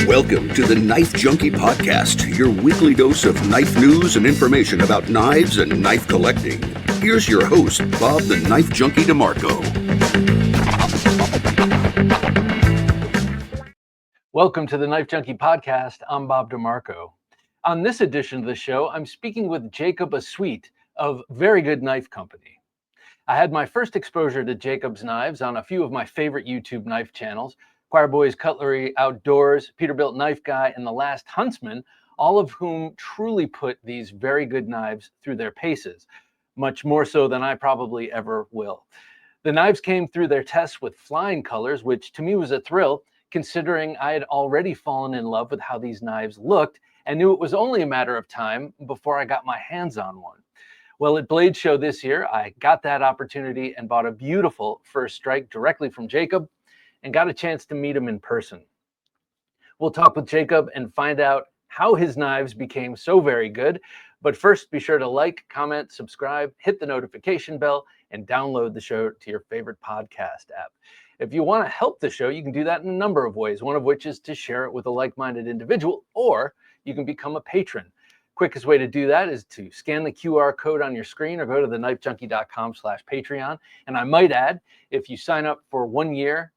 Welcome to the Knife Junkie podcast, your weekly dose of knife news and information about knives and knife collecting. Here's your host, Bob the Knife Junkie DeMarco. Welcome to the Knife Junkie podcast. I'm Bob DeMarco. On this edition of the show, I'm speaking with Jacob Asuit of Very Good Knife Company. I had my first exposure to Jacob's knives on a few of my favorite YouTube knife channels, Choir Boys Cutlery Outdoors, Peterbilt Knife Guy, and The Last Huntsman, all of whom truly put these very good knives through their paces, much more so than I probably ever will. The knives came through their tests with flying colors, which to me was a thrill, considering I had already fallen in love with how these knives looked and knew it was only a matter of time before I got my hands on one. Well, at Blade Show this year, I got that opportunity and bought a beautiful first strike directly from Jacob and got a chance to meet him in person. We'll talk with Jacob and find out how his knives became so very good. But first, be sure to like, comment, subscribe, hit the notification bell, and download the show to your favorite podcast app. If you want to help the show, you can do that in a number of ways, one of which is to share it with a like-minded individual, or you can become a patron. Quickest way to do that is to scan the QR code on your screen or go to TheKnifeJunkie.com/Patreon. And I might add, if you sign up for 1 year,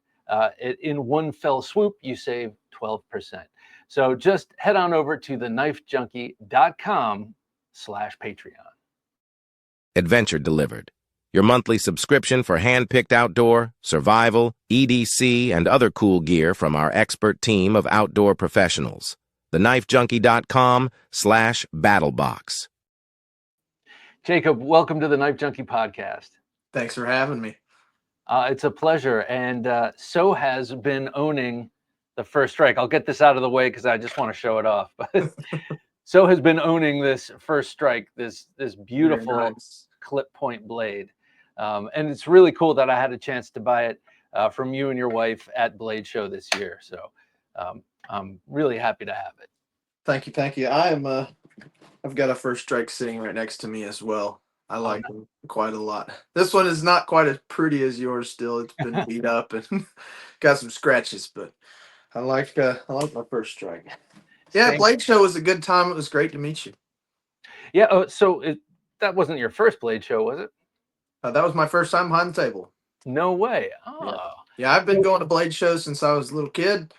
in one fell swoop, you save 12%. So just head on over to TheKnifeJunkie.com/Patreon. Adventure Delivered, your monthly subscription for hand-picked outdoor, survival, EDC, and other cool gear from our expert team of outdoor professionals. TheKnifeJunkie.com/BattleBox. Jacob, welcome to the Knife Junkie podcast. Thanks for having me. It's a pleasure. And So has been owning the first strike. I'll get this out of the way because I just want to show it off. But So has been owning this first strike, this beautiful Nice clip point blade. And it's really cool that I had a chance to buy it from you and your wife at Blade Show this year. So I'm really happy to have it. Thank you. I've got a first strike sitting right next to me as well. I like them quite a lot. This one is not quite as pretty as yours still. It's been beat up and got some scratches, but I like my first strike. Yeah, Blade Show was a good time. It was great to meet you. Yeah, that wasn't your first Blade Show, was it? That was my first time behind the table. No way. Oh. Yeah, I've been going to Blade shows since I was a little kid.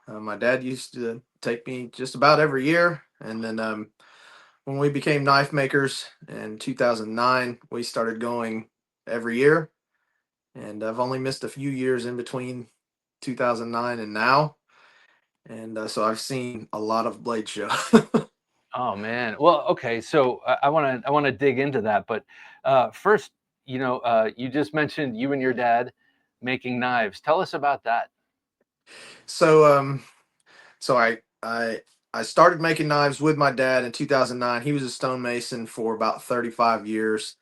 My dad used to take me just about every year. And then when we became knife makers in 2009, we started going every year. And I've only missed a few years in between 2009 and now. And so I've seen a lot of Blade Show. Oh man. Well, okay. So I want to dig into that, but first, you just mentioned you and your dad making knives. Tell us about that. So I started making knives with my dad in 2009. He was a stonemason for about 35 years.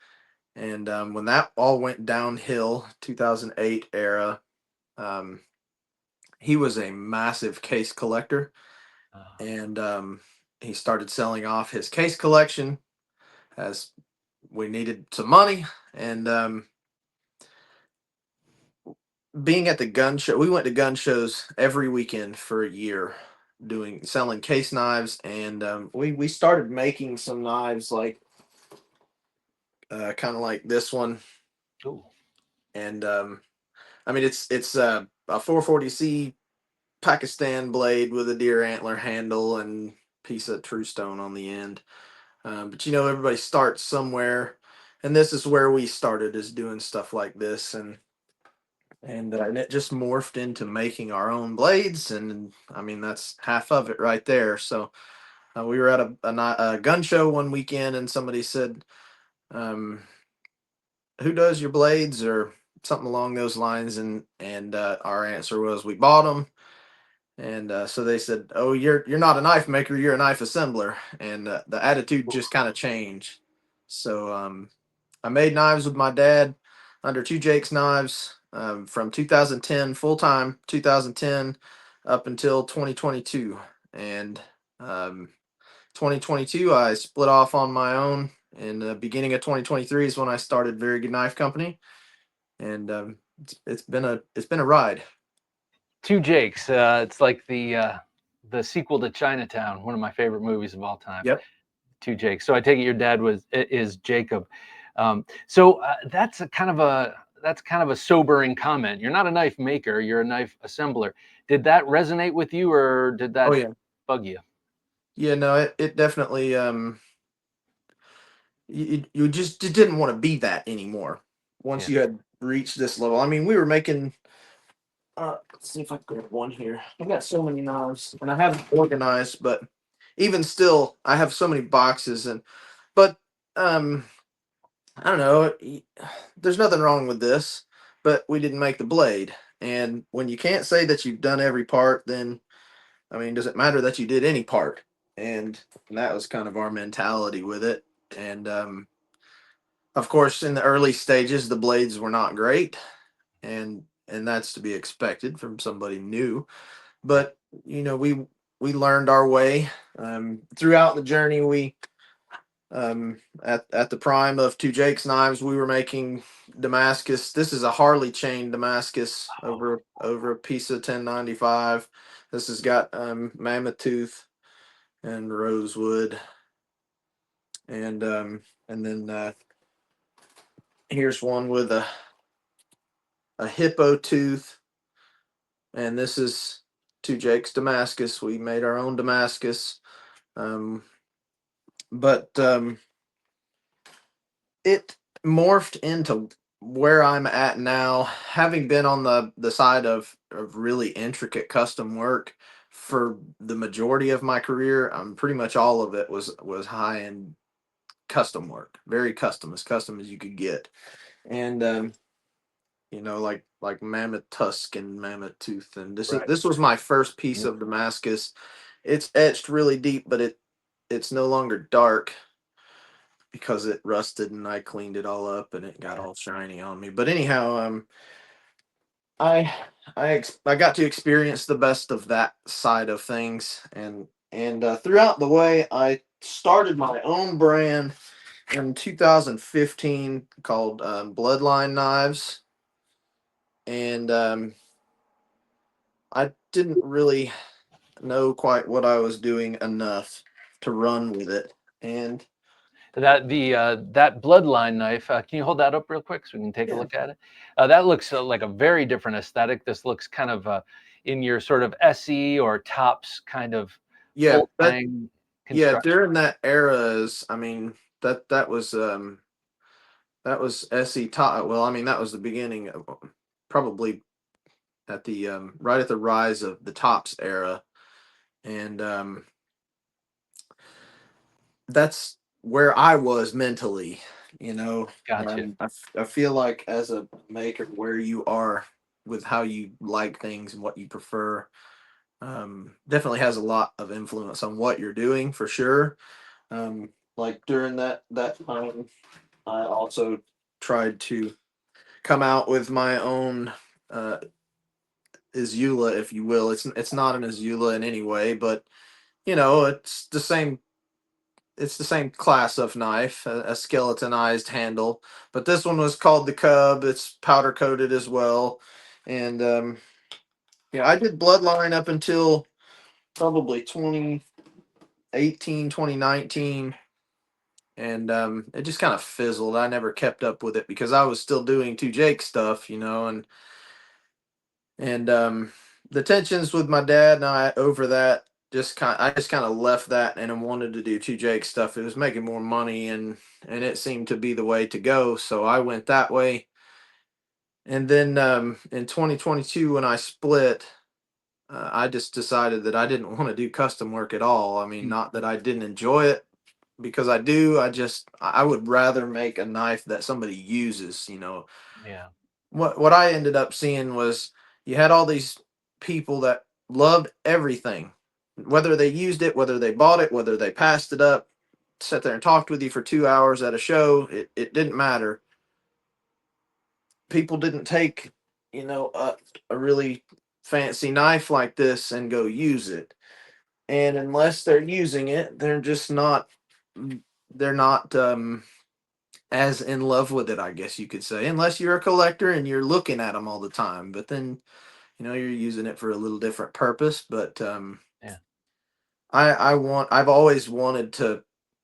And when that all went downhill, 2008 era, he was a massive case collector. And he started selling off his case collection as we needed some money. And being at the gun show, we went to gun shows every weekend for a year, selling case knives. And we started making some knives like kind of like this one. Ooh. And I mean, it's a 440C Pakistan blade with a deer antler handle and piece of true stone on the end. But everybody starts somewhere, and this is where we started, is doing stuff like this, and it just morphed into making our own blades. And I mean, that's half of it right there. So we were at a gun show one weekend, and somebody said, who does your blades, or something along those lines, and our answer was, we bought them. And so they said, oh, you're not a knife maker, you're a knife assembler. And the attitude just kind of changed. So I made knives with my dad under Two Jake's Knives from 2010 full time, 2010 up until 2022. And 2022 I split off on my own. And the beginning of 2023 is when I started Very Good Knife Company. And it's been a ride. Two Jakes. It's like the the sequel to Chinatown, one of my favorite movies of all time. Yep. Two Jakes. So I take it your dad is Jacob. So that's kind of a sobering comment. You're not a knife maker, you're a knife assembler. Did that resonate with you, or did that Oh yeah. bug you? Yeah, no, it definitely you just didn't want to be that anymore once Yeah. you had reached this level. I mean, we were making let's see if I can grab one here. I've got so many knives and I haven't organized, but even still I have so many boxes but um I don't know, there's nothing wrong with this, but we didn't make the blade. And when you can't say that you've done every part, then I mean, does it matter that you did any part? And that was kind of our mentality with it. And of course, in the early stages, the blades were not great, and that's to be expected from somebody new. But we learned our way throughout the journey. We at the prime of Two Jake's Knives, we were making Damascus. This is a Harley chain Damascus over a piece of 1095. This has got mammoth tooth and rosewood, and then here's one with a hippo tooth, and this is Two Jake's Damascus. We made our own Damascus, but it morphed into where I'm at now, having been on the side of really intricate custom work for the majority of my career. Pretty much all of it was high end custom work, very as custom as you could get. And like mammoth tusk and mammoth tooth, and Right. this was my first piece Yep. of Damascus. It's etched really deep, but it's no longer dark because it rusted and I cleaned it all up and it got all shiny on me. But anyhow, I I got to experience the best of that side of things, and throughout the way, I started my own brand in 2015 called Bloodline Knives, and I didn't really know quite what I was doing enough to run with it, and That bloodline knife. Can you hold that up real quick so we can take a yeah, look at it? That looks like a very different aesthetic. This looks kind of in your sort of SE or tops kind of yeah, full bang yeah, construction. during that era is, I mean, that was SE top. Well, I mean, that was the beginning of probably at the right at the rise of the tops era, and that's where I was mentally. Gotcha. I feel like as a maker, where you are with how you like things and what you prefer, definitely has a lot of influence on what you're doing for sure. Like during that time, I also tried to come out with my own Izula, if you will. It's not an Izula in any way, but it's the same class of knife, a skeletonized handle. But this one was called the Cub. It's powder coated as well, and yeah, I did Bloodline up until probably 2018, 2019. And it just kind of fizzled. I never kept up with it because I was still doing Two Jake stuff, and the tensions with my dad and I over that I just kind of left that and I wanted to do Two Jake stuff. It was making more money and it seemed to be the way to go, so I went that way. And then in 2022 when I split, I just decided that I didn't want to do custom work at all. I mean, Mm. not that I didn't enjoy it, because I do. I would rather make a knife that somebody uses. Yeah. What I ended up seeing was you had all these people that loved everything, whether they used it, whether they bought it, whether they passed it up, sat there and talked with you for 2 hours at a show. It didn't matter. People didn't take, a really fancy knife like this and go use it. And unless they're using it, they're not as in love with it, I guess you could say, unless you're a collector and you're looking at them all the time. But then, you're using it for a little different purpose. But Yeah. I've always wanted to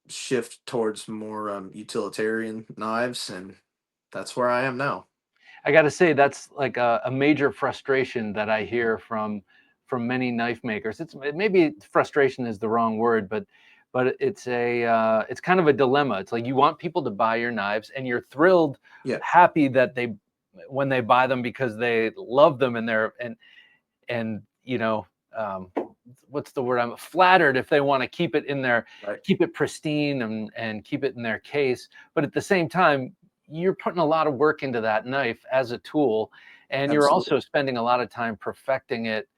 shift towards more utilitarian knives, and that's where I am now. I got to say that's like a major frustration that I hear from many knife makers. It's maybe frustration is the wrong word, but it's kind of a dilemma. It's like you want people to buy your knives, and you're thrilled, Yeah, happy that they when they buy them because they love them and they're and um, what's the word? I'm flattered if they want to keep it in their right. keep it pristine and keep it in their case. But at the same time, you're putting a lot of work into that knife as a tool, and you're Absolutely. also spending a lot of time perfecting it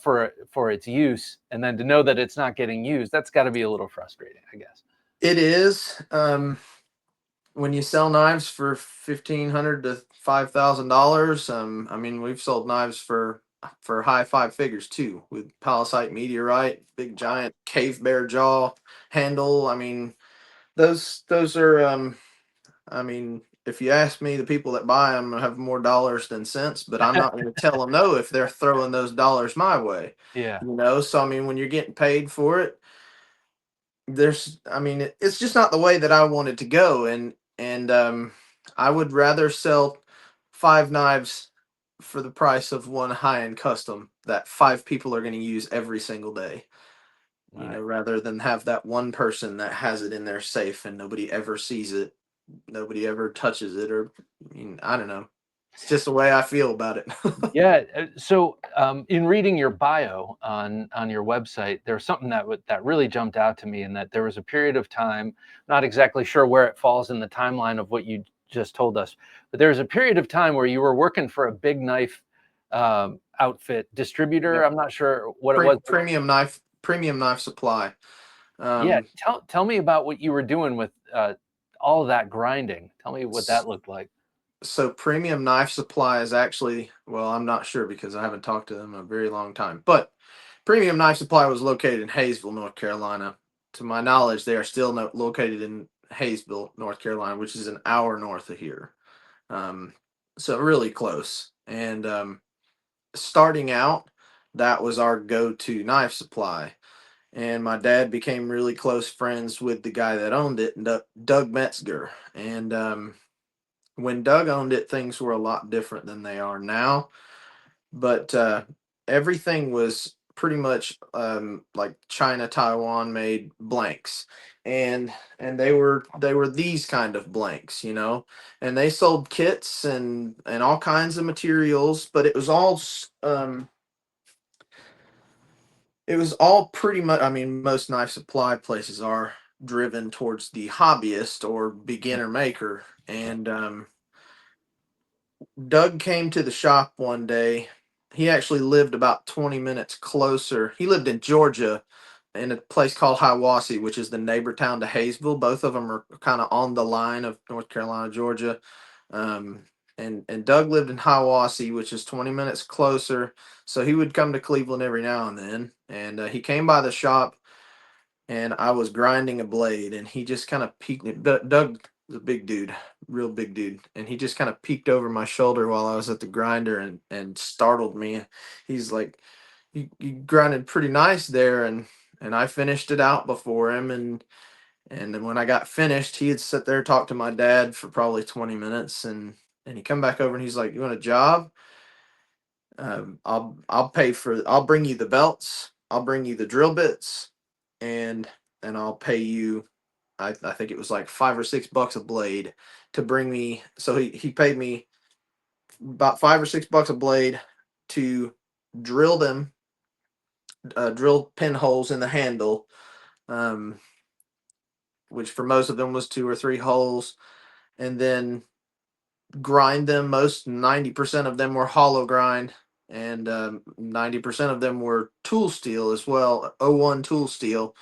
for its use. And then to know that it's not getting used, that's got to be a little frustrating, I guess. It is. When you sell knives for $1,500 to $5,000, I mean, we've sold knives for high five figures too, with palisite meteorite, big giant cave bear jaw handle. I mean, those are I mean, if you ask me, the people that buy them have more dollars than cents, but I'm not going to tell them no if they're throwing those dollars my way. Yeah. So I mean, when you're getting paid for it, I mean, it's just not the way that I want it to go, and I would rather sell 5 knives for the price of one high-end custom that 5 people are going to use every single day. Right. Rather than have that one person that has it in their safe and nobody ever sees it, nobody ever touches it, or I mean, I don't know. It's just the way I feel about it. Yeah. So, in reading your bio on your website, there's something that really jumped out to me, in that there was a period of time, not exactly sure where it falls in the timeline of what you just told us, but there was a period of time where you were working for a big knife outfit distributor. Yep. I'm not sure what it was. Premium knife supply. Yeah. Um, Tell me about what you were doing with all of that grinding. Tell me what that looked like. so premium knife supply is actually, well, I'm not sure because I haven't talked to them in a very long time, but premium knife supply was located in Hayesville, North Carolina. To my knowledge, they are still located in Hayesville, North Carolina, which is an hour north of here. Um, so really close. And starting out, that was our go-to knife supply. And my dad became really close friends with the guy that owned it, Doug Metzger. And when Doug owned it, things were a lot different than they are now. But everything was pretty much like China, Taiwan made blanks, and they were these kind of blanks, and they sold kits and all kinds of materials, but it was all pretty much. I mean, most knife supply places are driven towards the hobbyist or beginner maker, and Doug came to the shop one day. He actually lived about 20 minutes closer. He lived in Georgia in a place called Hiawassee, which is the neighbor town to Hayesville. Both of them are kind of on the line of North Carolina, Georgia. Um, and Doug lived in Hiawassee, which is 20 minutes closer. So he would come to Cleveland every now and then. And he came by the shop, and I was grinding a blade, and he just kind of peeked. Doug is a big dude, real big dude, and he just kind of peeked over my shoulder while I was at the grinder and startled me. He's like, "You grinded pretty nice there," and I finished it out before him, and then when I got finished, he had sit there talk to my dad for probably 20 minutes, and he come back over and he's like, "You want a job? I'll bring you the belts, I'll bring you the drill bits, and I'll pay you. I think it was like $5 or $6 a blade to bring me. So he paid me about $5 or $6 a blade to drill them, drill pinholes in the handle, um, which for most of them was 2 or 3 holes, and then grind them. Most 90% of them were hollow grind, and 90% of them were tool steel as well. O1 tool steel.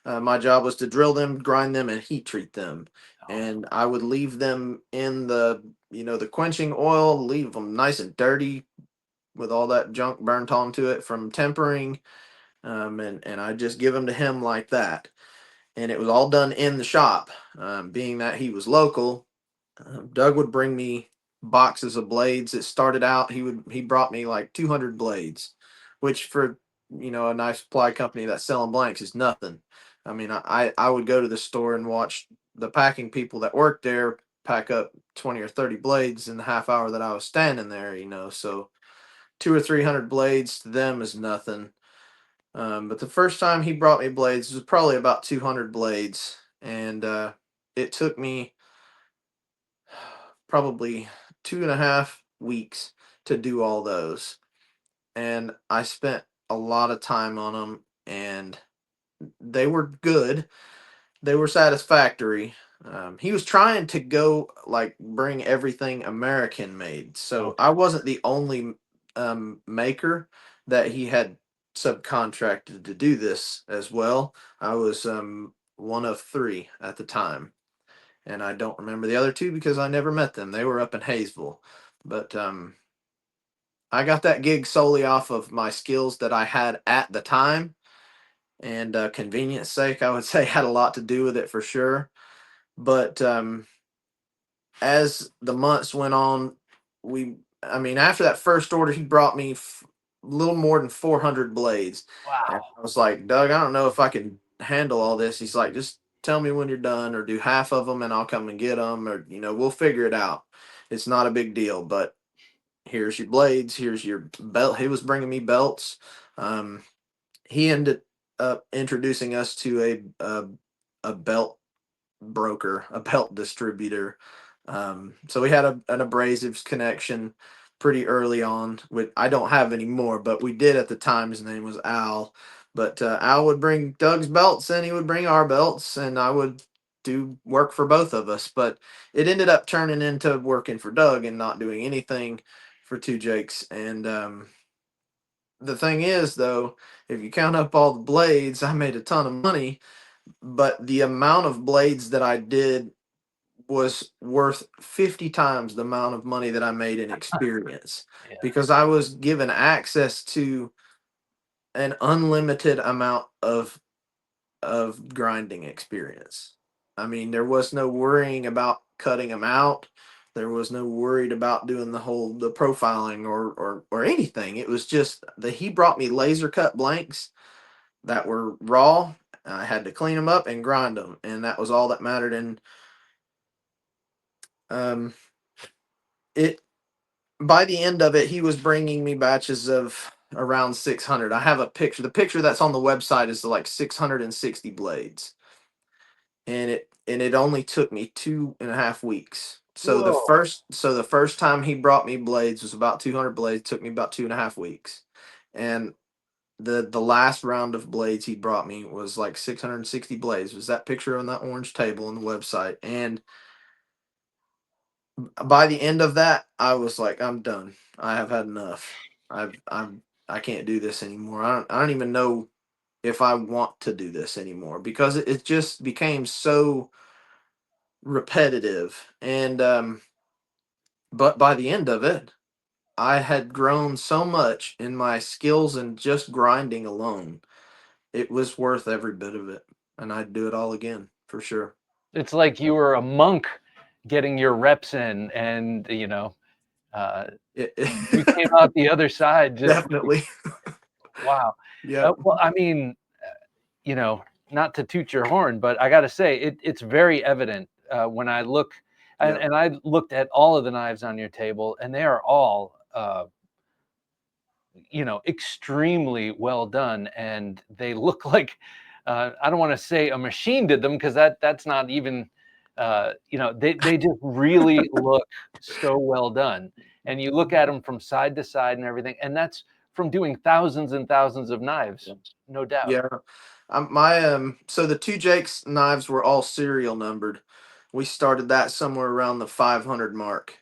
My job was to drill them, grind them, and heat treat them. Oh, And I would leave them in the quenching oil, leave them nice and dirty with all that junk burnt onto it from tempering. And I just give them to him like that. And it was all done in the shop. Being that he was local, Doug would bring me boxes of blades. It started out, he brought me like 200 blades, which for a knife supply company that's selling blanks is nothing. I mean, I would go to the store and watch the packing people that work there pack up 20 or 30 blades in the half hour that I was standing there, so 200 or 300 blades to them is nothing. But the first time he brought me blades was probably about 200 blades, and it took me probably 2.5 weeks to do all those. And I spent a lot of time on them, and they were good. They were satisfactory. He was trying to go like bring everything American made, so Okay. I wasn't the only maker that he had subcontracted to do this as well. I was one of three at the time, and I don't remember the other two because I never met them. They were up in Hayesville, but I got that gig solely off of my skills that I had at the time, and convenience sake, I would say had a lot to do with it for sure. But as the months went on, I mean, after that first order, he brought me a little more than 400 blades. And Wow. I was like, Doug, I don't know if I can handle all this. He's like, just tell me when you're done, or do half of them and I'll come and get them, or, we'll figure it out. It's not a big deal, but here's your blades, here's your belt. He was bringing me belts. Um, he ended up introducing us to a belt broker, a belt distributor. So we had an abrasives connection pretty early on. With I don't have anymore, but we did at the time. His name was Al. But Al would bring Doug's belts, and he would bring our belts, and I would do work for both of us. But it ended up turning into working for Doug and not doing anything for Two Jakes. And the thing is, though, if you count up all the blades, I made a ton of money, but the amount of blades that I did was worth 50 times the amount of money that I made in experience, Yeah. because I was given access to an unlimited amount of grinding experience. I mean, there was no worrying about cutting them out. There was no worried about doing the profiling or anything. It was just that he brought me laser cut blanks that were raw. I had to clean them up and grind them, and that was all that mattered. And um, it by the end of it, he was bringing me batches of around 600. I have a picture. The picture that's on the website is like 660 blades, and it only took me 2.5 weeks. Whoa. So the first time he brought me blades was about 200 blades. Took me about 2.5 weeks, and the last round of blades he brought me was like 660 blades. Was that picture on that orange table on the website? And by the end of that, I was like, I'm done. I have had enough. I can't do this anymore. I don't even know if I want to do this anymore, because it just became so repetitive. And but by the end of it, I had grown so much in my skills and just grinding alone. It was worth every bit of it, and I'd do it all again for sure. It's like you were a monk getting your reps in, and uh, you came out the other side just Definitely. wow. Yep. Well, I mean, you know, not to toot your horn, but I got to say it's very evident when I look, Yep. and I looked at all of the knives on your table, and they are all extremely well done, and they look like I don't want to say a machine did them, because that's not even they just really look so well done. And you look at them from side to side and everything, and that's from doing thousands and thousands of knives, no doubt. Yeah. My so the Two Jakes knives were all serial numbered. We started that somewhere around the 500 mark.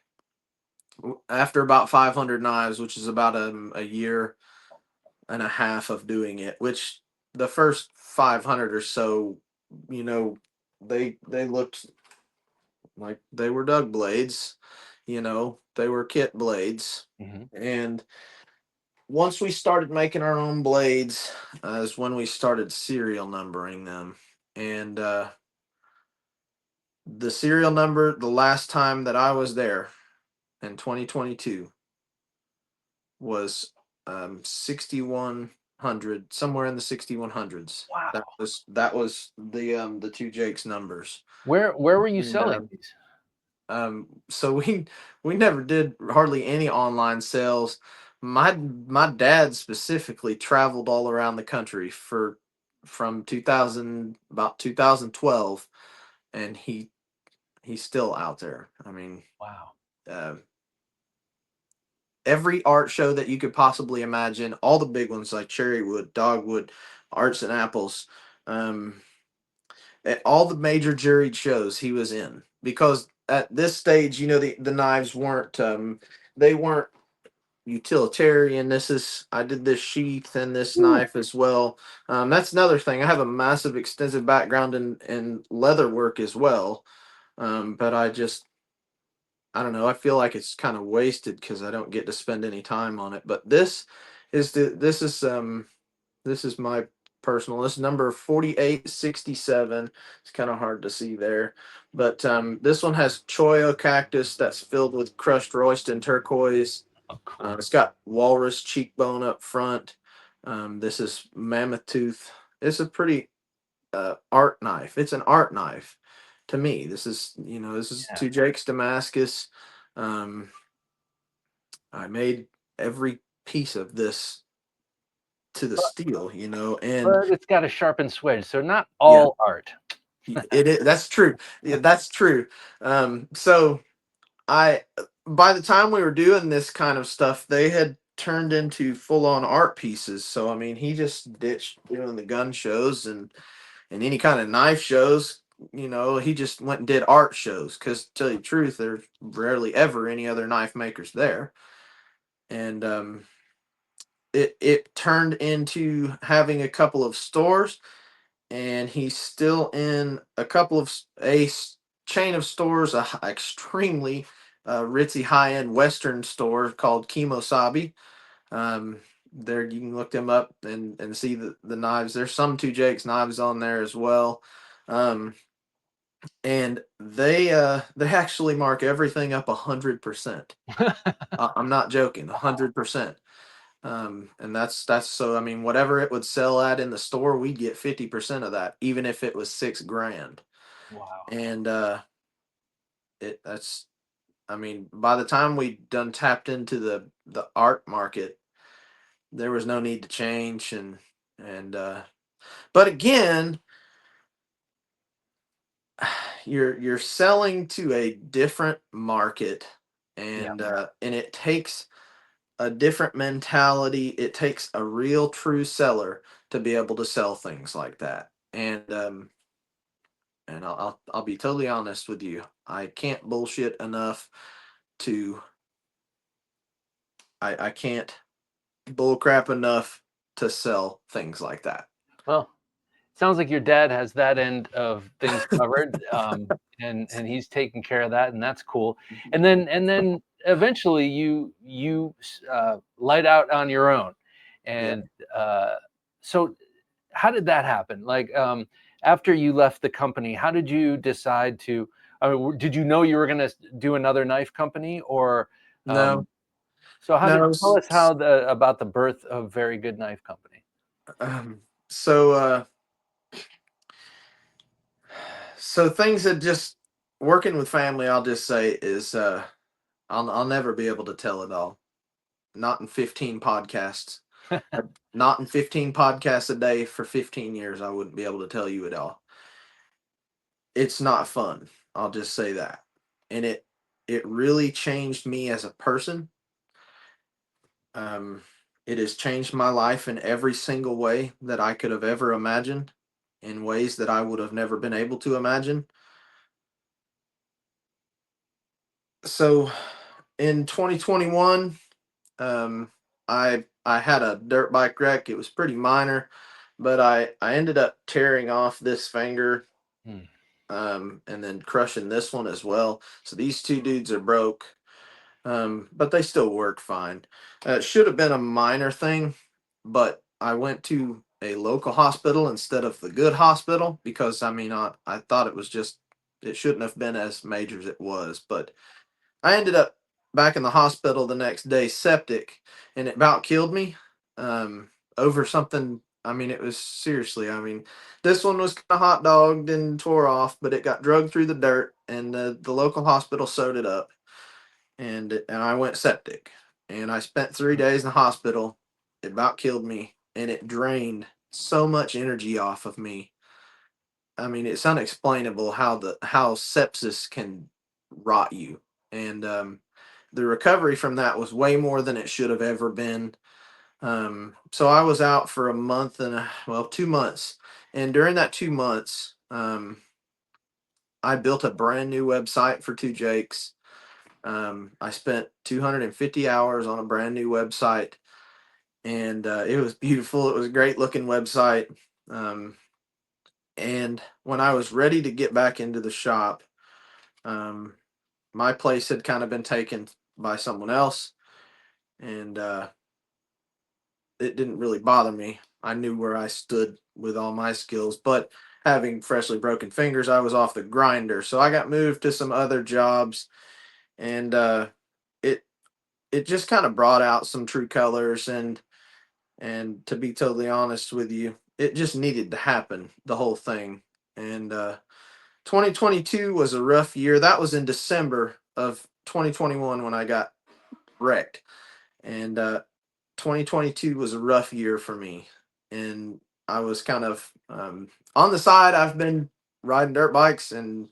After about 500 knives, which is about a year and a half of doing it, which the first 500 or so, you know, they looked like they were Doug blades, they were kit blades. Hmm. And once we started making our own blades, is when we started serial numbering them. And the serial number, the last time that I was there in 2022, was 6100 somewhere in the 6100s. Wow. That was the two Jake's numbers. Where were you And selling these? so we never did hardly any online sales. My dad specifically traveled all around the country from 2000 about 2012, and he's still out there. I mean, Wow. uh, every art show that you could possibly imagine, all the big ones like Cherrywood, Dogwood, Arts and Apples, um, at all the major juried shows he was in. Because at this stage, the knives weren't they weren't utilitarian. I did this sheath and this Ooh. knife as well. That's another thing. I have a massive extensive background in leather work as well. But I don't know. I feel like it's kind of wasted because I don't get to spend any time on it. But this is my personal. This is number 4867. It's kind of hard to see there, but this one has cholla cactus that's filled with crushed royston turquoise. Oh, cool. It's got walrus cheekbone up front. This is mammoth tooth. It's a pretty art knife. It's an art knife to me. This is Yeah. two Jake's Damascus. Um, I made every piece of this to the steel, and But it's got a sharpened swedge, so not yeah, all art. it is. That's true. Yeah, that's true. So I, by the time we were doing this kind of stuff, they had turned into full on art pieces. So I mean, he just ditched doing the gun shows and any kind of knife shows. He just went and did art shows because, to tell you the truth, there's rarely ever any other knife makers there. And it turned into having a couple of stores, and he's still in a couple of chain of stores, extremely ritzy high end Western store called Kimosabi. Um, there you can look them up and see the knives. There's some two Jake's knives on there as well. Um, and they actually mark everything up 100%. I'm not joking, 100%. And that's so I mean, whatever it would sell at in the store, we'd get 50% of that, even if it was $6,000. Wow. And that's I mean, by the time we done tapped into the art market, there was no need to change. And but again, you're selling to a different market, Yeah. and it takes a different mentality. It takes a real true seller to be able to sell things like that. And I'll be totally honest with you. I can't bullshit enough to I can't bullcrap enough to sell things like that. Well, sounds like your dad has that end of things covered, and he's taking care of that, and that's cool. And then eventually you light out on your own, Yeah. and so how did that happen? Like after you left the company, how did you decide to? I mean, did you know you were going to do another knife company, or No. so how did No. tell us how about the birth of Very Good Knife Company? Um, so so things that just working with family, I'll just say is I'll never be able to tell it all. Not in 15 podcasts. Not in 15 podcasts a day for 15 years. I wouldn't be able to tell you it all. It's not fun. I'll just say that. And it really changed me as a person. Um, it has changed my life in every single way that I could have ever imagined, in ways that I would have never been able to imagine. So in 2021, um, I had a dirt bike wreck. It was pretty minor, but I ended up tearing off this finger, Hmm. and then crushing this one as well. So these two dudes are broke, but they still work fine. It should have been a minor thing, but I went to a local hospital instead of the good hospital because I mean I thought it shouldn't have been as major as it was, but I ended up back in the hospital the next day, septic, and it about killed me. over something. I mean, it was seriously. I mean, this one was kind of hot dogged and tore off, but it got drugged through the dirt, and the local hospital sewed it up, and I went septic, and I spent 3 days in the hospital. It about killed me, and it drained so much energy off of me. I mean, it's unexplainable how sepsis can rot you, and the recovery from that was way more than it should have ever been. So I was out for a month and 2 months, and during that 2 months, I built a brand new website for Two Jakes. I spent 250 hours on a brand new website, and it was beautiful. It was a great looking website. Um, and when I was ready to get back into the shop, um, my place had kind of been taken by someone else, and it didn't really bother me. I knew where I stood with all my skills, but having freshly broken fingers, I was off the grinder. So I got moved to some other jobs, and it it just kind of brought out some true colors, and to be totally honest with you, it just needed to happen, the whole thing. And 2022 was a rough year. That was in December of 2021 when I got wrecked. And 2022 was a rough year for me. And I was kind of on the side. I've been riding dirt bikes and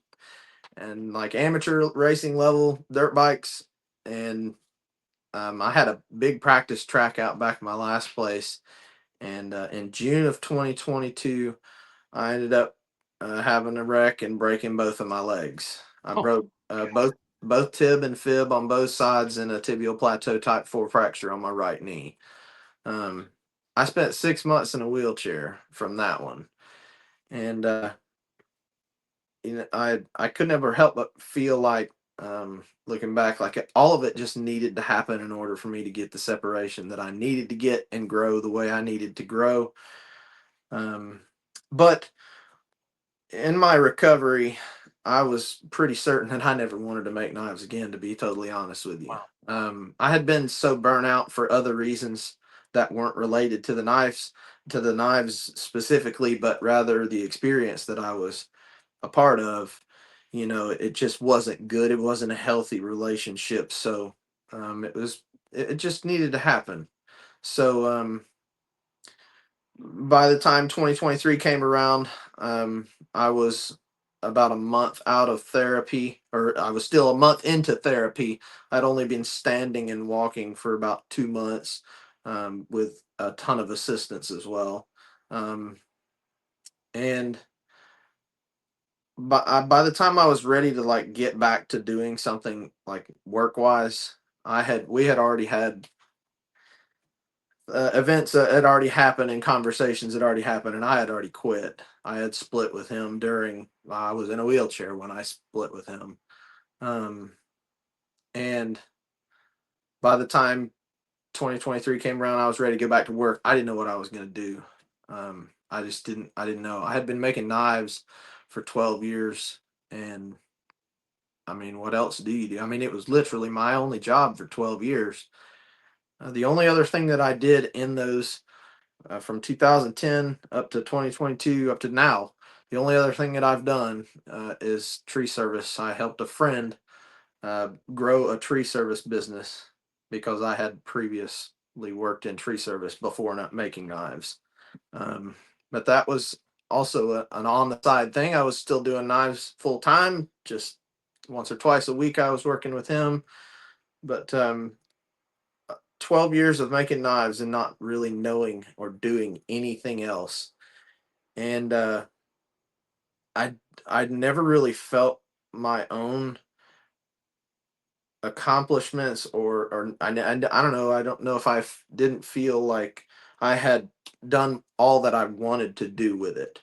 like amateur racing level dirt bikes. And I had a big practice track out back in my last place. And in June of 2022, I ended up having a wreck and breaking both of my legs. I Oh, broke okay. both tib and fib on both sides, and a tibial plateau type 4 fracture on my right knee. Um, I spent 6 months in a wheelchair from that one, and I could never help but feel like, looking back, like all of it just needed to happen in order for me to get the separation that I needed to get and grow the way I needed to grow. But in my recovery, I was pretty certain that I never wanted to make knives again, to be totally honest with you. Wow. I had been so burnt out for other reasons that weren't related to the knives specifically, but rather the experience that I was a part of. You know, it just wasn't good. It wasn't a healthy relationship. So it just needed to happen. So by the time 2023 came around, I was about a month out of therapy, or I was still a month into therapy. I'd only been standing and walking for about 2 months, with a ton of assistance as well. Um, and by the time I was ready to like get back to doing something like work wise, we had already had events that had already happened and conversations had already happened, and I had already quit. I had split with him during, I was in a wheelchair when I split with him. Um, and by the time 2023 came around, I was ready to go back to work. I didn't know what I was going to do. I didn't know. I had been making knives for 12 years. And I mean, what else do you do? I mean, it was literally my only job for 12 years. The only other thing that I did in those from 2010 up to 2022 up to now. The only other thing that I've done is tree service. I helped a friend grow a tree service business because I had previously worked in tree service before not making knives. Um, but that was also an on the side thing. I was still doing knives full time, just once or twice a week. I was working with him, but 12 years of making knives and not really knowing or doing anything else. And I I never really felt my own accomplishments, or I don't know. I don't know if didn't feel like I had done all that I wanted to do with it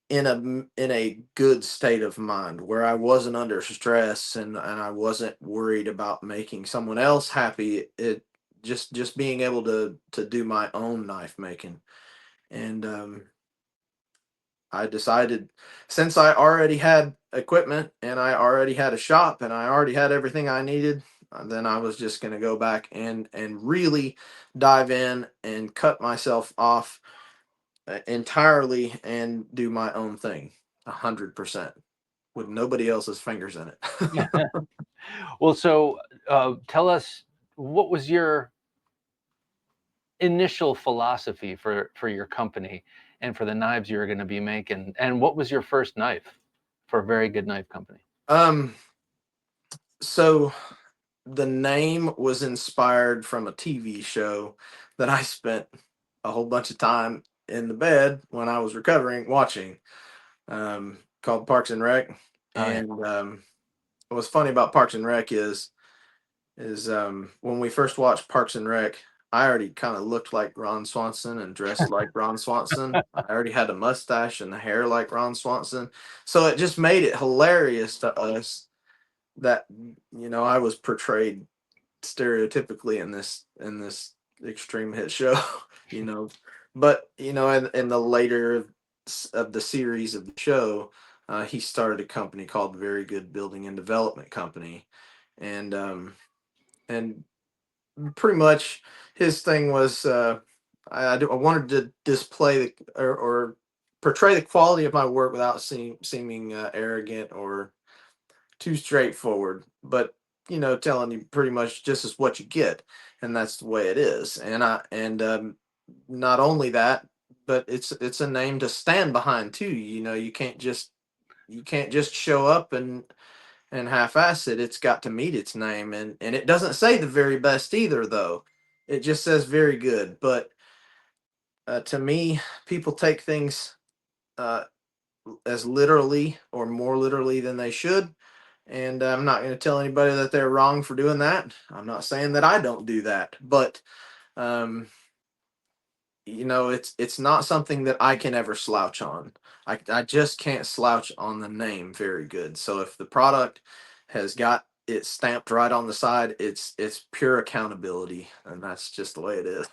in a good state of mind, where I wasn't under stress, and I wasn't worried about making someone else happy. It just being able to do my own knife making. And I decided, since I already had equipment and I already had a shop and I already had everything I needed, then I was just going to go back and really dive in and cut myself off entirely and do my own thing 100% with nobody else's fingers in it. Well, so tell us, what was your initial philosophy for your company and for the knives you were going to be making, and what was your first knife for a Very Good Knife Company? So the name was inspired from a TV show that I spent a whole bunch of time in the bed when I was recovering watching, called Parks and Rec. Oh, yeah. And what's funny about Parks and Rec is when we first watched Parks and Rec, I already kind of looked like Ron Swanson and dressed like Ron Swanson. I already had a mustache and the hair like Ron Swanson. So it just made it hilarious to us that, I was portrayed stereotypically in this extreme hit show, you know. But in the later of the series of the show, he started a company called Very Good Building and Development Company, and and pretty much his thing was I wanted to display or portray the quality of my work without seeming arrogant or too straightforward, but telling you pretty much just is what you get, and that's the way it is. And not only that, but it's a name to stand behind too. You can't just show up and half-ass it. It's got to meet its name, and it doesn't say the very best either, though. It just says very good. But to me, people take things uh, as literally or more literally than they should. And I'm not going to tell anybody that they're wrong for doing that. I'm not saying that I don't do that, but um, it's not something that I can ever slouch on. I just can't slouch on the name very good. So if the product has got it stamped right on the side, it's pure accountability, and that's just the way it is.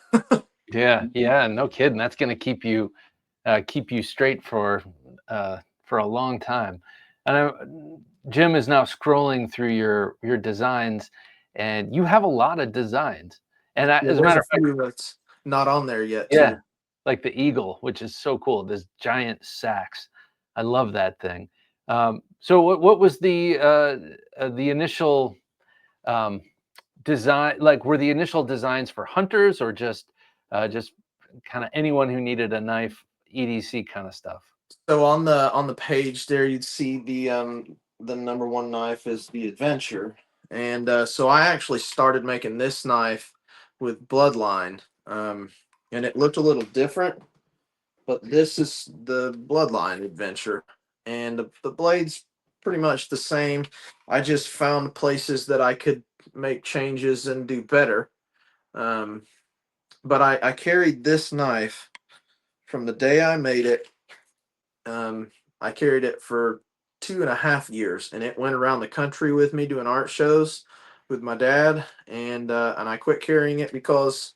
Yeah, yeah, no kidding. That's going to keep you straight for a long time. And Jim is now scrolling through your designs, and you have a lot of designs. And Yeah, as a there's matter a of fact, few that's not on there yet yeah, too. like the eagle, which is so cool. This giant sacks. I love that thing. So what was the initial um, design? Like, were the initial designs for hunters, or just kind of anyone who needed a knife, EDC kind of stuff? So on the page there, you'd see the number one knife is the Adventure, and so I actually started making this knife with Bloodline, and it looked a little different, but this is the Bloodline Adventure, and the blade's pretty much the same. I just found places that I could make changes and do better. Um, but I carried this knife from the day I made it. Um, I carried it for 2.5 years, and it went around the country with me doing art shows with my dad. And I quit carrying it because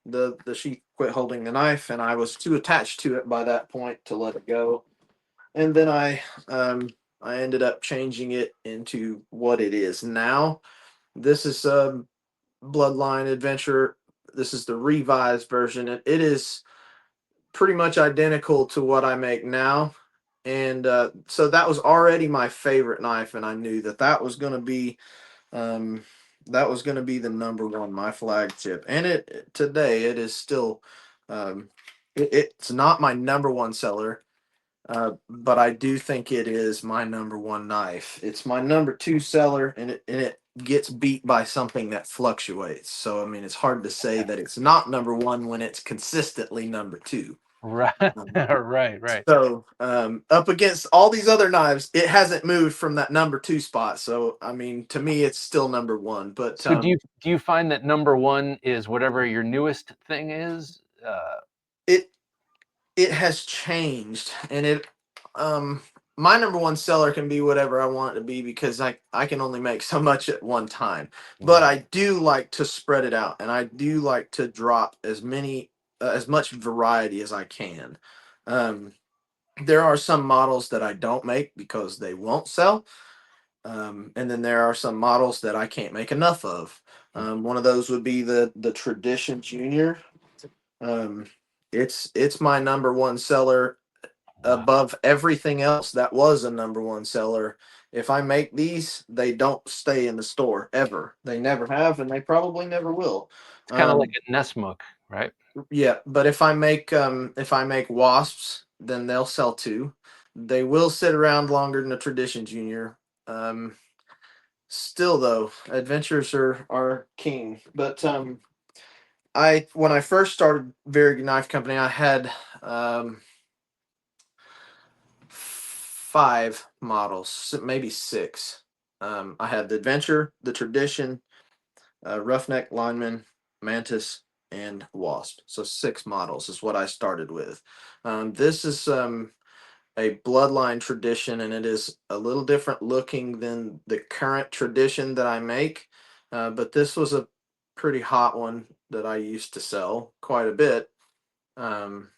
the sheath quit holding the knife, and I was too attached to it by that point to let it go. And then I ended up changing it into what it is now. This is Bloodline Adventure. This is the revised version, and it is pretty much identical to what I make now. And so that was already my favorite knife, and I knew that was going to be um, the number one, my flagship. And it today it is still it's not my number one seller, but I do think it is my number one knife. It's my number two seller, and it gets beat by something that fluctuates. So I mean, it's hard to say that it's not number one when it's consistently number two. Right, Um, right. so up against all these other knives, it hasn't moved from that number two spot. So I mean, to me, it's still number one. But So do you find that number one is whatever your newest thing is? it it has changed, and it um my number one seller can be whatever I want it to be because I can only make so much at one time. But Right. I do like to spread it out, and I do like to drop as much variety as I can. Um, there are some models that I don't make because they won't sell, And then there are some models that I can't make enough of. One of those would be the Tradition Junior. Um, it's my number one seller Wow. above everything else that was a number one seller. If I make these, they don't stay in the store ever. They never have, and they probably never will. It's kind of like Um, a Nessmuk, right? yeah, but if I make wasps, then they'll sell too. They will sit around longer than a Tradition Junior. Um, Still though, adventures are king. But I when I first started Very Good Knife Company, I had um 5 models, maybe 6. I had the Adventure, the Tradition, Roughneck, Lineman, Mantis, and Wasp. So 6 models is what I started with. This is a Bloodline Tradition, and it is a little different looking than the current Tradition that I make. But this was a pretty hot one that I used to sell quite a bit. Um,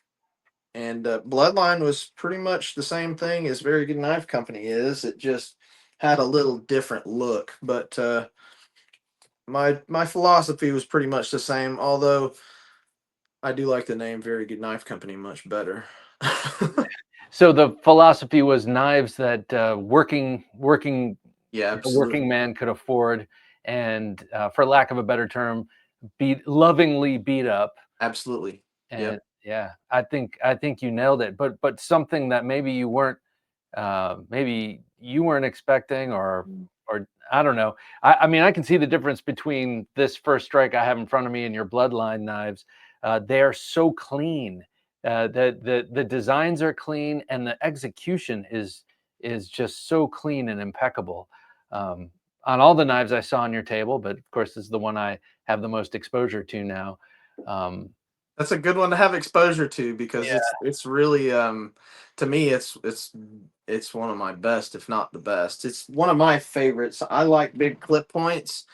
and Bloodline was pretty much the same thing as Very Good Knife Company is. It just had a little different look, but my philosophy was pretty much the same. Although I do like the name Very Good Knife Company much better. So the philosophy was knives that Yeah, a working absolutely, man could afford, and for lack of a better term, lovingly beat up. absolutely. And Yep. yeah, I think you nailed it. But something that maybe you weren't expecting, or I don't know. I mean, I can see the difference between this first strike I have in front of me and your Bloodline knives. They are so clean. The designs are clean, and the execution is just so clean and impeccable. Um, on all the knives I saw on your table, but of course, this is the one I have the most exposure to now. Um, That's a good one to have exposure to because yeah. it's really to me it's one of my best, if not the best. It's one of my favorites. I like big clip points,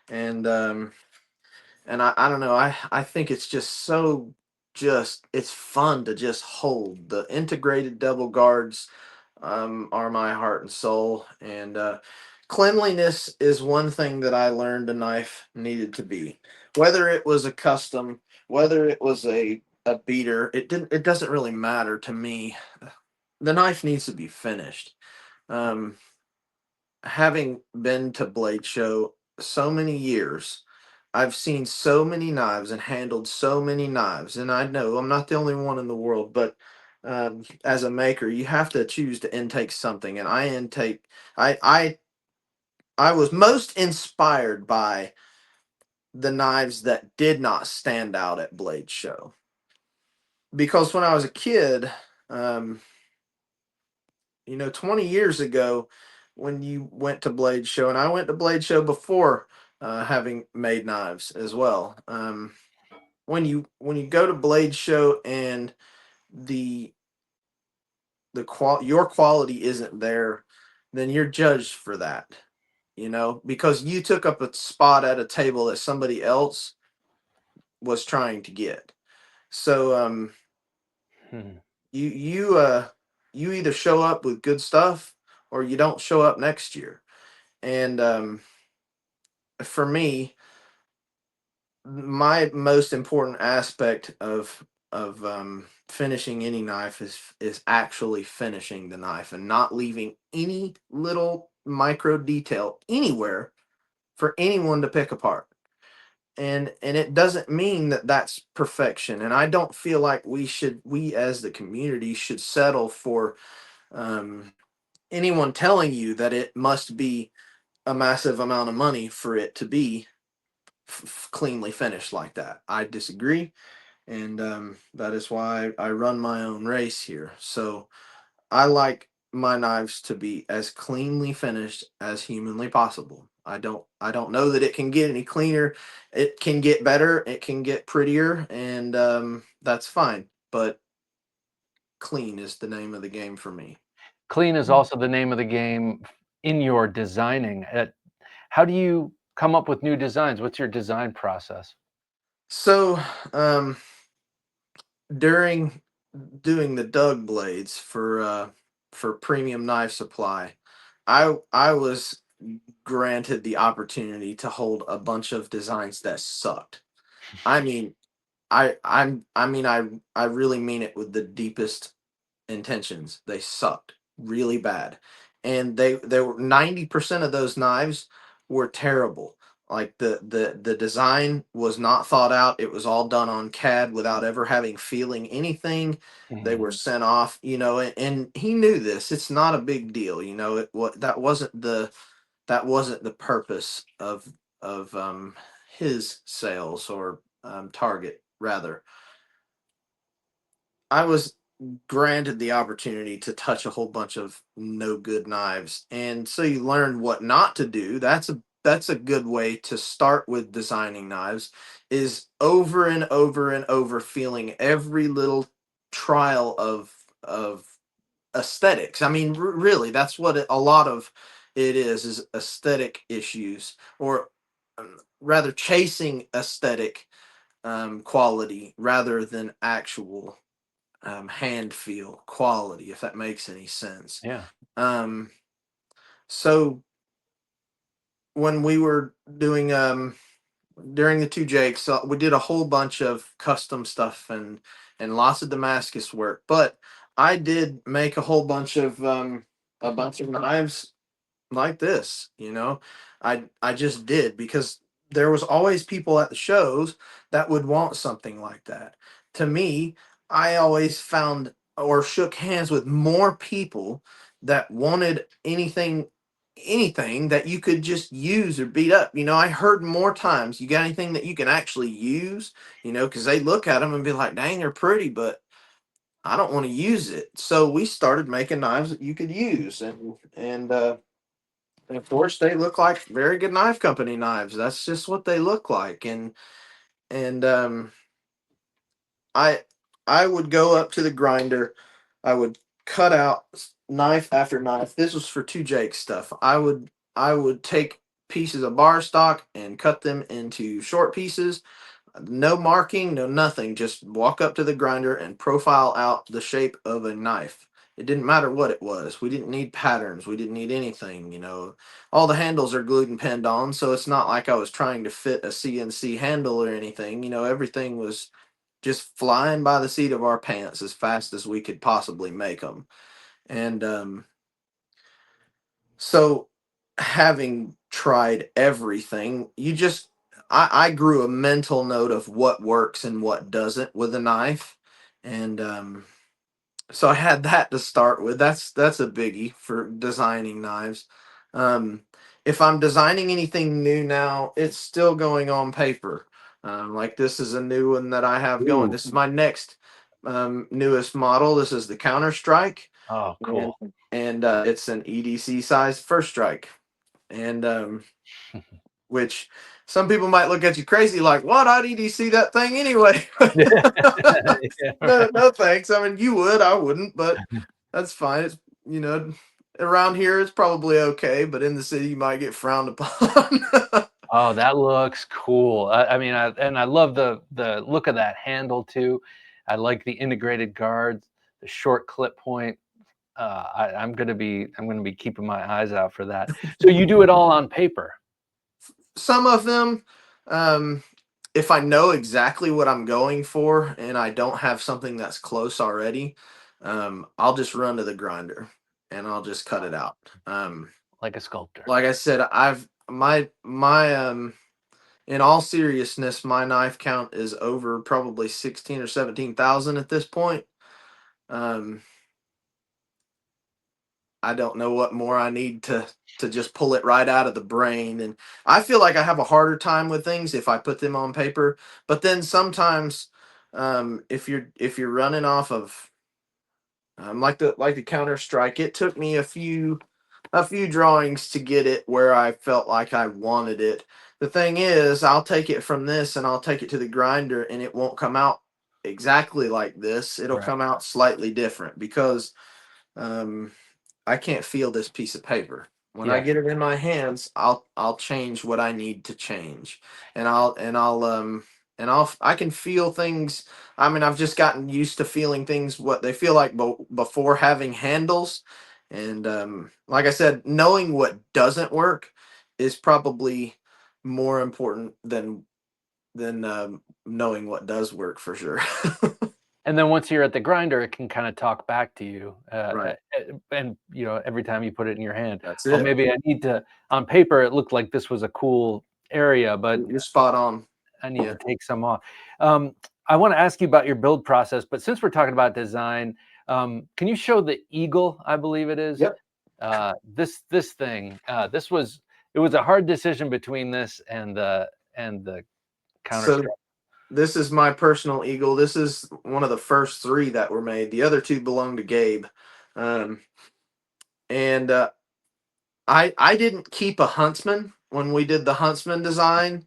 and I don't know, I think it's just so just it's fun to just hold. The integrated double guards are my heart and soul, and cleanliness is one thing that I learned a knife needed to be. Whether it was a custom, whether it was a beater, it doesn't really matter to me. The knife needs to be finished. Um, Having been to Blade Show so many years, I've seen so many knives and handled so many knives, and I know I'm not the only one in the world. But as a maker, you have to choose to intake something, and I intake. I I I was most inspired by the knives that did not stand out at Blade Show because when I was a kid, um, 20 years ago, when you went to Blade Show, and I went to Blade Show before having made knives as well. When you go to Blade Show and the your quality isn't there, then you're judged for that. Because you took up a spot at a table that somebody else was trying to get. So Hmm. you either show up with good stuff or you don't show up next year. And for me, my most important aspect of finishing any knife is actually finishing the knife and not leaving any little micro detail anywhere for anyone to pick apart. And it doesn't mean that that's perfection. And I don't feel like we as the community should settle for um, anyone telling you that it must be a massive amount of money for it to be cleanly finished like that. I disagree, and that is why I run my own race here. So I like my knives to be as cleanly finished as humanly possible. I don't know that it can get any cleaner. It can get better. It can get prettier, and that's fine. But clean is the name of the game for me. Clean is also the name of the game in your designing. How do you come up with new designs? What's your design process? So um, during doing the dug blades for Premium Knife Supply, I was granted the opportunity to hold a bunch of designs that sucked. I mean, I really mean it with the deepest intentions. They sucked really bad, and they were 90% of those knives were terrible. Like the design was not thought out. It was all done on CAD without ever having feeling anything. They were sent off, and he knew this. It's not a big deal, that wasn't the purpose of his sales or target rather. I was granted the opportunity to touch a whole bunch of no good knives, and so you learn what not to do. That's a good way to start with designing knives, is over and over and over feeling every little trial of aesthetics. I mean, really, that's what a lot of it is aesthetic issues, or rather chasing aesthetic quality rather than actual hand feel quality, if that makes any sense. Yeah. Um, so when we were doing during the two Jakes, we did a whole bunch of custom stuff and lots of Damascus work. But I did make a bunch of knives like this. I just did, because there was always people at the shows that would want something like that. To me, I always found or shook hands with more people that wanted anything that you could just use or beat up. I heard more times, you got anything that you can actually use, because they look at them and be like, dang, they're pretty, but I don't want to use it. So we started making knives that you could use, and of course, they look like very good knife company knives. That's just what they look like. And I I would go up to the grinder. I would cut out knife after knife. This was for two Jake stuff. I would take pieces of bar stock and cut them into short pieces. No marking, no nothing. Just walk up to the grinder and profile out the shape of a knife. It didn't matter what it was. We didn't need patterns. We didn't need anything. All the handles are glued and pinned on, so it's not like I was trying to fit a CNC handle or anything. Everything was just flying by the seat of our pants as fast as we could possibly make them. And so, having tried everything, I grew a mental note of what works and what doesn't with a knife. And so I had that to start with. That's a biggie for designing knives. Um, if I'm designing anything new now, it's still going on paper. Like this is a new one that I have going. Ooh. This is my next newest model. This is the Counter Strike, Oh, and, cool. and it's an EDC size first strike, and which some people might look at you crazy, like, "What? I'd EDC that thing anyway." Yeah, No, right. no, thanks. I mean, you would, I wouldn't, but that's fine. It's you know, around here it's probably okay, but in the city you might get frowned upon. Oh, that looks cool. I mean, I love the look of that handle too. I like the integrated guards, the short clip point. I'm gonna be keeping my eyes out for that. So you do it all on paper. Some of them, um, if I know exactly what I'm going for and I don't have something that's close already, I'll just run to the grinder and I'll just cut it out. Like a sculptor. Like I said, I've my in all seriousness, my knife count is over probably 16 or 17,000 at this point. Um, I don't know what more I need to just pull it right out of the brain. And I feel like I have a harder time with things if I put them on paper. But then sometimes, if you're running off of like the Counter Strike, it took me a few drawings to get it where I felt like I wanted it. The thing is, I'll take it from this and I'll take it to the grinder, and it won't come out exactly like this. It'll Right. come out slightly different because um, I can't feel this piece of paper. When I Yeah. get it in my hands, I'll change what I need to change, and I can feel things. I mean, I've just gotten used to feeling things what they feel like before having handles, And like I said, knowing what doesn't work is probably more important than knowing what does work for sure. And then once you're at the grinder, it can kind of talk back to you. Right. And, every time you put it in your hand, That's oh, it. maybe I need to, on paper, it looked like this was a cool area, but You're spot on. I need to take some off. I want to ask you about your build process, but since we're talking about design, can you show the Eagle, I believe it is? Yep. This thing, it was a hard decision between this and the counter So strap. this is my personal Eagle. This is one of the first three that were made. The other two belong to Gabe. Um, and I didn't keep a Huntsman when we did the Huntsman design,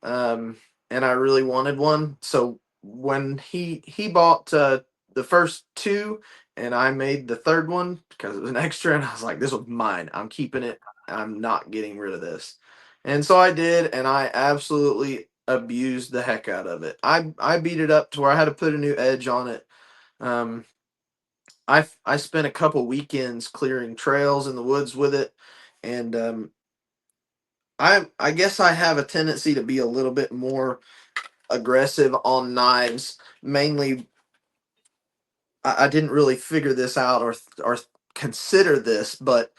um, and I really wanted one. So when he bought the first two, and I made the third one because it was an extra, and I was like, "This was mine. I'm keeping it. I'm not getting rid of this." And so I did, and I absolutely abused the heck out of it. I beat it up to where I had to put a new edge on it. Um, I spent a couple weekends clearing trails in the woods with it, and I guess I have a tendency to be a little bit more aggressive on knives. Mainly, I didn't really figure this out or consider this, but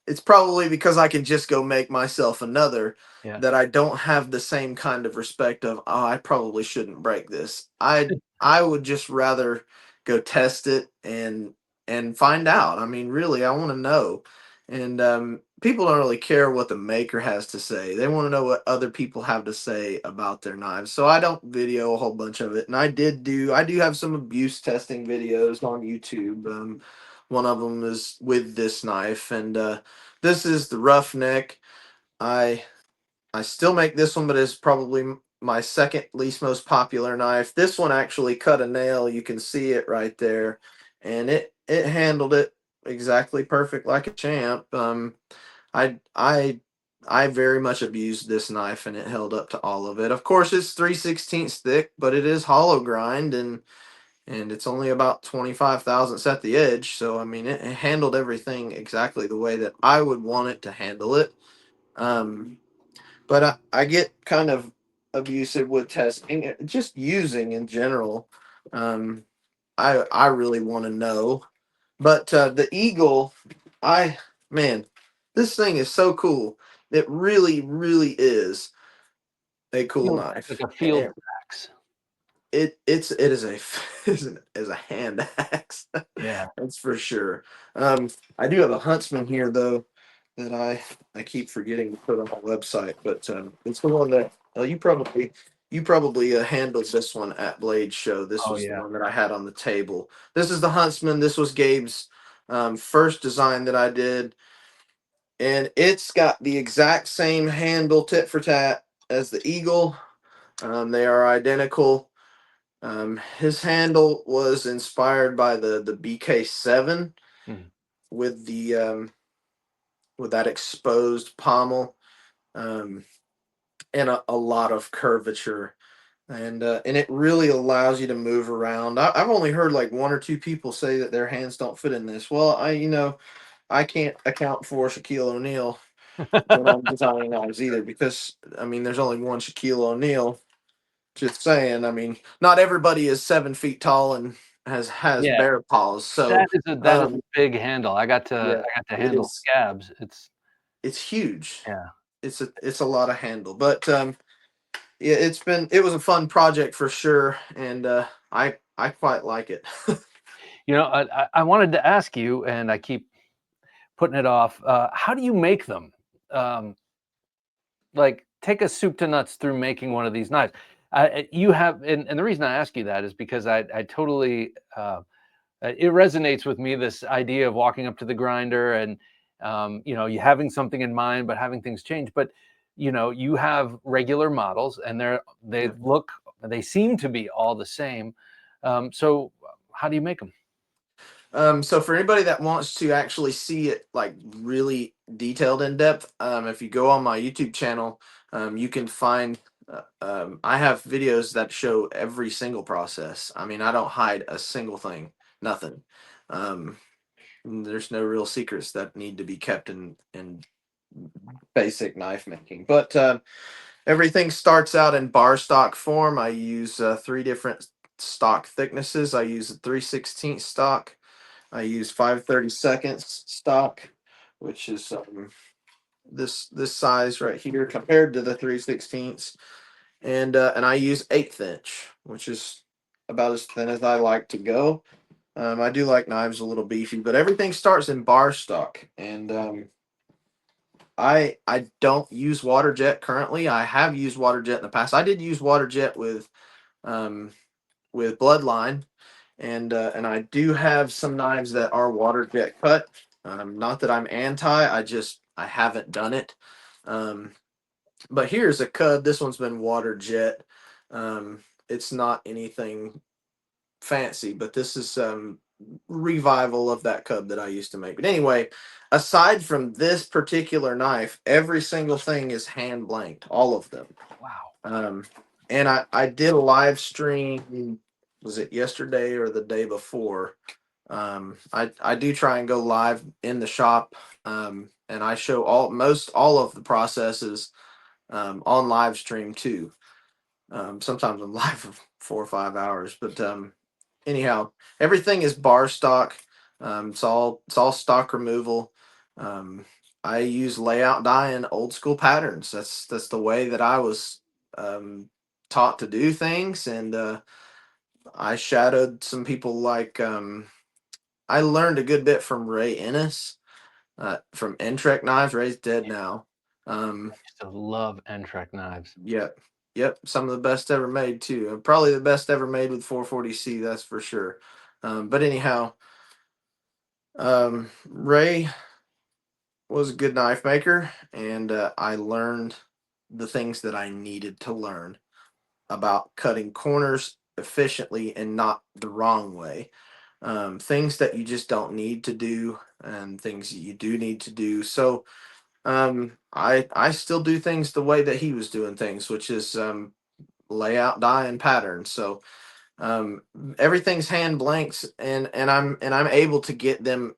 it's probably because I can just go make myself another Yeah. that I don't have the same kind of respect of, oh, I probably shouldn't break this. I would just rather go test it and find out. I mean, really, I want to know. And people don't really care what the maker has to say. They want to know what other people have to say about their knives. So I don't video a whole bunch of it. And I do have some abuse testing videos on YouTube. One of them is with this knife, and this is the roughneck. I I still make this one, but it's probably my second least most popular knife. This one actually cut a nail. You can see it right there, and it handled it exactly perfect like a champ. I I I very much abused this knife, and it held up to all of it. Of course, it's 3/16 thick, but it is hollow grind, and it's only about 25 thousandths at the edge. So I mean, it handled everything exactly the way that I would want it to handle it. Um, but I get kind of abusive with testing, just using in general. Um, I really want to know, but the Eagle, I man, this thing is so cool. It really is a cool Feels like knife. a field axe. It is a is a hand axe. Yeah. That's for sure. I do have a Huntsman here though that I keep forgetting to put on my website, but it's the one that you probably handled this one at Blade Show. This Oh was the yeah. one that I had on the table. This is the Huntsman. This was Gabe's first design that I did, and it's got the exact same handle tit for tat as the Eagle. They are identical. His handle was inspired by the BK7 Mhm. with the with that exposed pommel, um, and a lot of curvature, and it really allows you to move around. I've only heard like one or two people say that their hands don't fit in this. Well, I can't account for Shaquille O'Neal when I'm designing knives either, because I mean there's only one Shaquille O'Neal. Just saying. I mean, not everybody is 7 feet tall and has Yeah. bear paws. So, That is a big handle. yeah, I got to it handle is. scabs. It's huge. Yeah. It's a lot of handle, but yeah, it was a fun project for sure, and I quite like it. I wanted to ask you, and I keep putting it off. How do you make them? Um, like, take us soup to nuts through making one of these knives. You have, and the reason I ask you that is because I totally, it resonates with me, this idea of walking up to the grinder and, you having something in mind, but having things change. But, you have regular models, and Yeah. they seem to be all the same. So how do you make them? So for anybody that wants to actually see it like really detailed in depth, if you go on my YouTube channel, you can find. I have videos that show every single process. I mean, I don't hide a single thing, nothing. Um, There's no real secrets that need to be kept in basic knife making. But everything starts out in bar stock form. I use three different stock thicknesses. I use a 3/16 stock. I use 5/32 stock, which is this size right here compared to the 3/16, and I use 1/8 inch, which is about as thin as I like to go. I do like knives a little beefy, but everything starts in bar stock, and I don't use water jet currently. I have used water jet in the past. I did use water jet um, with Bloodline, and I do have some knives that are water jet cut. Not that I'm anti, I haven't done it. Um, but here's a cud. This one's been water jet. It's not anything fancy, but this is revival of that cub that I used to make. But anyway, aside from this particular knife, every single thing is hand blanked, all of them. Wow. And I did a live stream, was it yesterday or the day before? I do try and go live in the shop, and I show all of the processes on live stream too. Sometimes I'm live for 4 or 5 hours, but anyhow, everything is bar stock. It's all stock removal. Um, I use layout die and old school patterns. That's the way that I was taught to do things, and I shadowed some people like I learned a good bit from Ray Ennis from Entrek Knives. Ray's dead now. I used to love Entrek knives. Yep. Yep. Some of the best ever made too. Probably the best ever made with 440C, that's for sure. But anyhow, Ray was a good knife maker, and I learned the things that I needed to learn about cutting corners efficiently and not the wrong way. Things that you just don't need to do, and things that you do need to do. So I still do things the way that he was doing things, which is layout, die, and pattern. So um, everything's hand blanks, and I'm able to get them.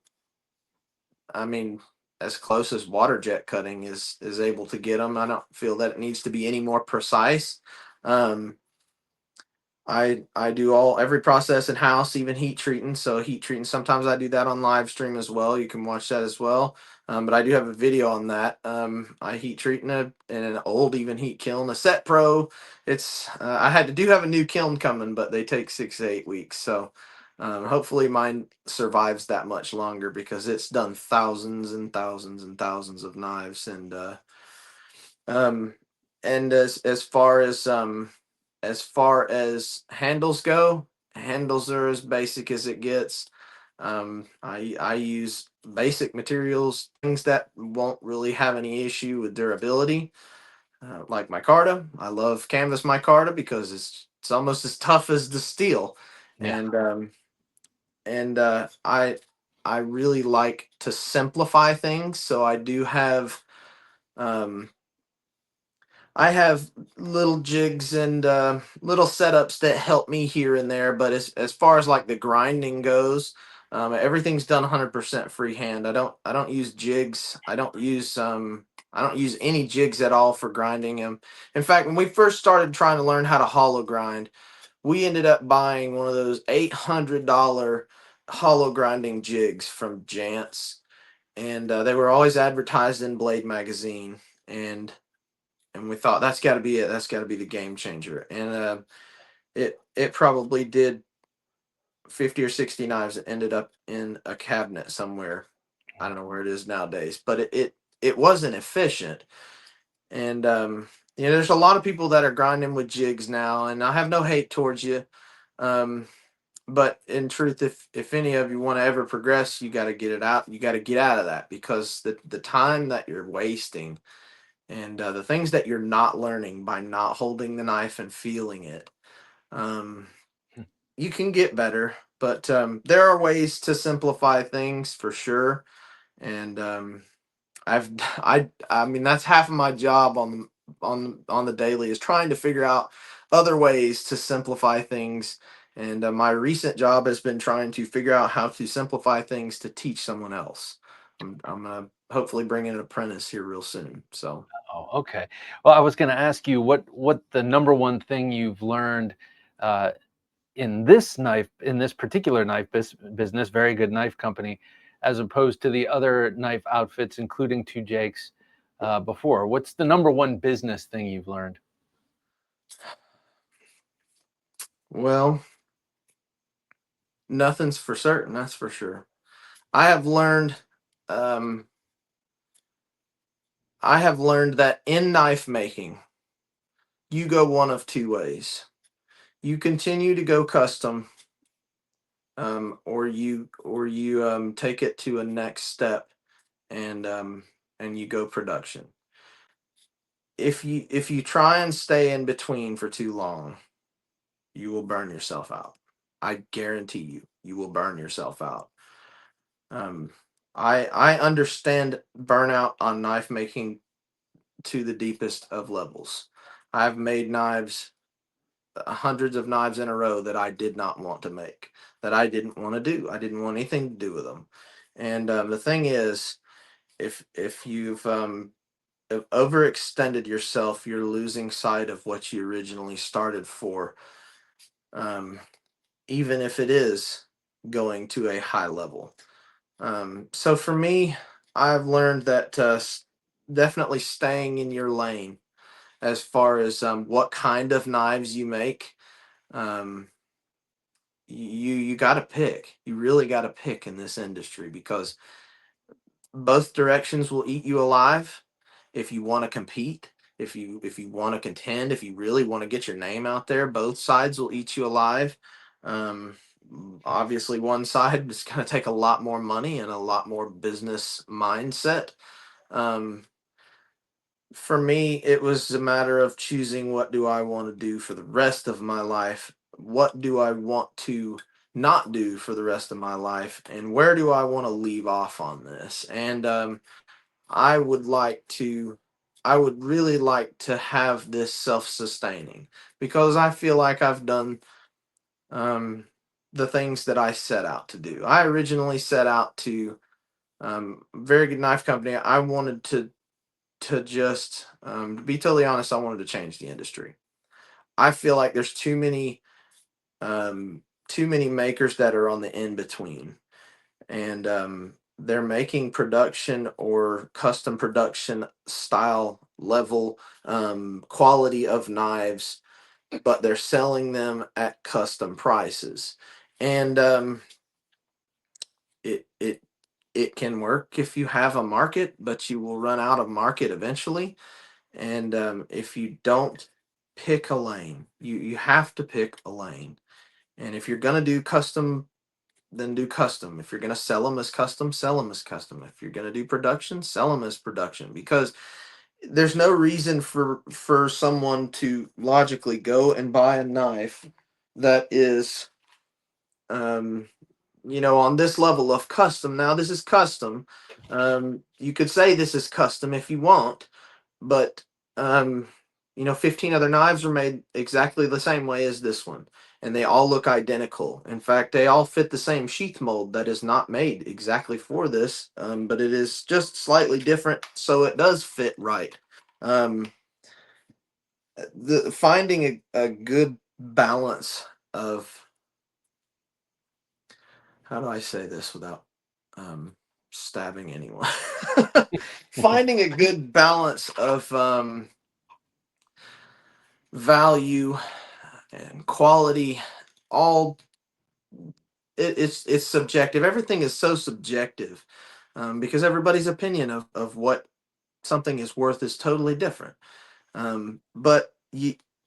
I mean, as close as water jet cutting is able to get them. I don't feel that it needs to be any more precise. Um, I do every process in house, even heat treating. So heat treating, sometimes I do that on live stream as well. You can watch that as well. But I do have a video on that. I heat treat in an old even heat kiln, a Set Pro. It's I do have a new kiln coming, but they take 6 to 8 weeks. So hopefully mine survives that much longer because it's done thousands and thousands and thousands of knives, um, and as far as handles go, handles are as basic as it gets. I use basic materials, things that won't really have any issue with durability, like micarta. I love canvas micarta because it's almost as tough as the steel, Yeah. and I really like to simplify things. So um, I have little jigs and little setups that help me here and there, but as far as like the grinding goes, everything's done 100% freehand. I don't use jigs. I don't use any jigs at all for grinding them. In fact, when we first started trying to learn how to hollow grind, we ended up buying one of those $800 hollow grinding jigs from Jantz, and they were always advertised in Blade magazine, and we thought that's got to be it. That's got to be the game changer. And it probably did 50 or 60 knives that ended up in a cabinet somewhere. I don't know where it is nowadays, but it wasn't efficient. And there's a lot of people that are grinding with jigs now, and I have no hate towards you. Um, but in truth, if any of you want to ever progress, you got to get it out. You got to get out of that because the time that you're wasting and the things that you're not learning by not holding the knife and feeling it. Um, you can get better, but there are ways to simplify things for sure. And I've I mean that's half of my job on the daily is trying to figure out other ways to simplify things And my recent job has been trying to figure out how to simplify things to teach someone else. I'm gonna hopefully bring in an apprentice here real soon. So Oh, okay. Well, I was going to ask you what the number one thing you've learned uh, in this particular business, Very Good Knife Company, as opposed to the other knife outfits, including Two Jakes before. What's the number one business thing you've learned? well, nothing's for certain, that's for sure. I have learned um, that in knife making, you go one of two ways. You continue to go custom, or you take it to a next step and you go production. If you try and stay in between for too long, you will burn yourself out. I guarantee you, you will burn yourself out. Um, I understand burnout on knife making to the deepest of levels. I've made knives, hundreds of knives in a row that I did not want to make, that I didn't want to do. I didn't want anything to do with them. And the thing is, if you've overextended yourself, you're losing sight of what you originally started for. Um, Even if it is going to a high level. So for me, I've learned that definitely staying in your lane as far as what kind of knives you make. Um, you got to pick. You really got to pick in this industry because both directions will eat you alive. If you want to compete, if you want to contend, if you really want to get your name out there, both sides will eat you alive. um, Obviously one side is going to take a lot more money and a lot more business mindset. um, for me, it was a matter of choosing, what do I want to do for the rest of my life, what do I want to not do for the rest of my life, and where do I want to leave off on this. And I would like to, I would really like to have this self-sustaining, because I feel like I've done um, the things that I set out to do. I originally set out to, Very Good Knife Company. I wanted to just, to be totally honest, I wanted to change the industry. I feel like there's too many makers that are on the in between, and they're making production or custom production style level quality of knives, but they're selling them at custom prices. And it it can work if you have a market, but you will run out of market eventually. And if you don't pick a lane, you have to pick a lane. And if you're gonna do custom, then do custom. If you're gonna sell them as custom, sell them as custom. If you're gonna do production, sell them as production. Because there's no reason for someone to logically go and buy a knife that is um on this level of custom. Now this is custom. You could say this is custom if you want, but 15 other knives are made exactly the same way as this one, and they all look identical. In fact, they all fit the same sheath mold that is not made exactly for this, but it is just slightly different, so it does fit right. um, the Finding a good balance of, how do I say this without stabbing anyone? Finding a good balance of value and quality, all it's subjective. Everything is so subjective, because everybody's opinion of what something is worth is totally different. But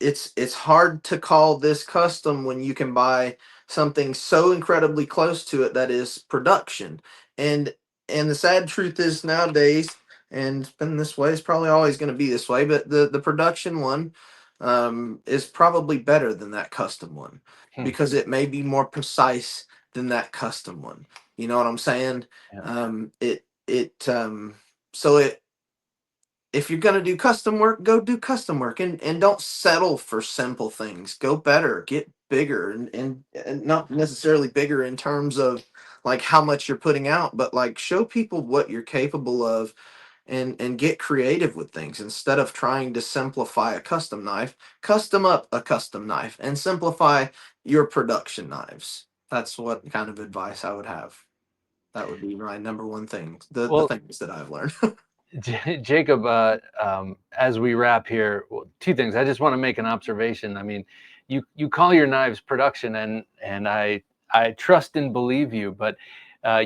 it's hard to call this custom when you can buy something so incredibly close to it that is production. And the sad truth is, nowadays, and it's been this way, it's probably always going to be this way, but the production one is probably better than that custom one, Hmm. because it may be more precise than that custom one. You know what I'm saying? Yeah. So if you're going to do custom work, go do custom work, and don't settle for simple things. Go better, get bigger, and not necessarily bigger in terms of like how much you're putting out, but like show people what you're capable of, and get creative with things instead of trying to simplify a custom knife. Custom up a custom knife and simplify your production knives. That's what kind of advice I would have. That would be my number one thing. The Well, things that I've learned. Jacob, as we wrap here, well, two things. I just want to make an observation. I mean, you call your knives production, and I trust and believe you, but